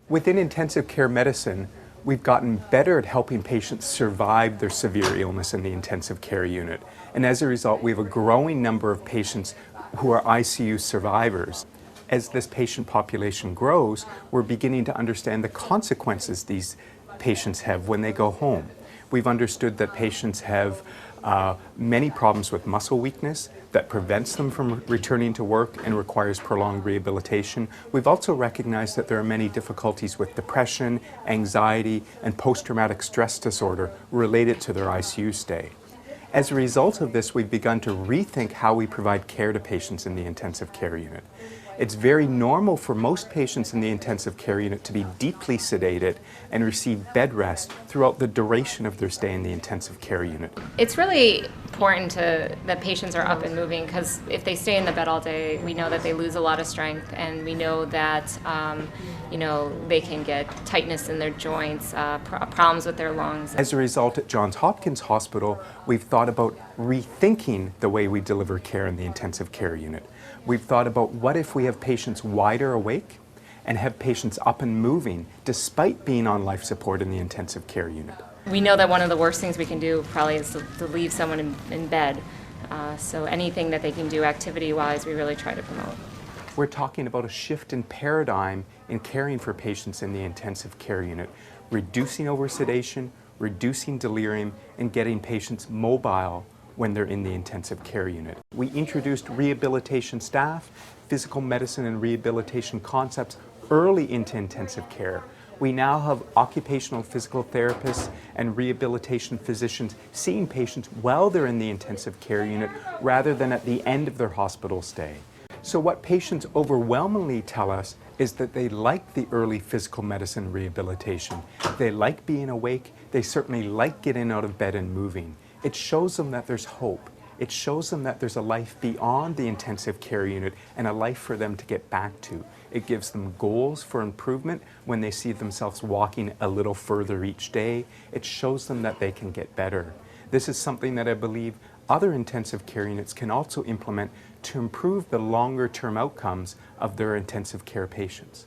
Within intensive care medicine, we've gotten better at helping patients survive their severe illness in the intensive care unit. And as a result, we have a growing number of patients who are ICU survivors. As this patient population grows, we're beginning to understand the consequences these patients have when they go home. We've understood that patients have many problems with muscle weakness that prevents them from returning to work and requires prolonged rehabilitation. We've also recognized that there are many difficulties with depression, anxiety, and post-traumatic stress disorder related to their ICU stay. As a result of this, we've begun to rethink how we provide care to patients in the intensive care unit. It's very normal for most patients in the intensive care unit to be deeply sedated and receive bed rest throughout the duration of their stay in the intensive care unit. It's really important that patients are up and moving, because if they stay in the bed all day, we know that they lose a lot of strength, and we know that they can get tightness in their joints, problems with their lungs. As a result, at Johns Hopkins Hospital, we've thought about rethinking the way we deliver care in the intensive care unit. We've thought about what if we have patients wider awake and have patients up and moving despite being on life support in the intensive care unit. We know that one of the worst things we can do probably is to leave someone in bed. So anything that they can do activity-wise, we really try to promote. We're talking about a shift in paradigm in caring for patients in the intensive care unit, reducing oversedation, reducing delirium, and getting patients mobile when they're in the intensive care unit. We introduced rehabilitation staff, physical medicine and rehabilitation concepts early into intensive care. We now have occupational physical therapists and rehabilitation physicians seeing patients while they're in the intensive care unit rather than at the end of their hospital stay. So what patients overwhelmingly tell us is that they like the early physical medicine rehabilitation. They like being awake. They certainly like getting out of bed and moving. It shows them that there's hope. It shows them that there's a life beyond the intensive care unit and a life for them to get back to. It gives them goals for improvement when they see themselves walking a little further each day. It shows them that they can get better. This is something that I believe other intensive care units can also implement to improve the longer-term outcomes of their intensive care patients.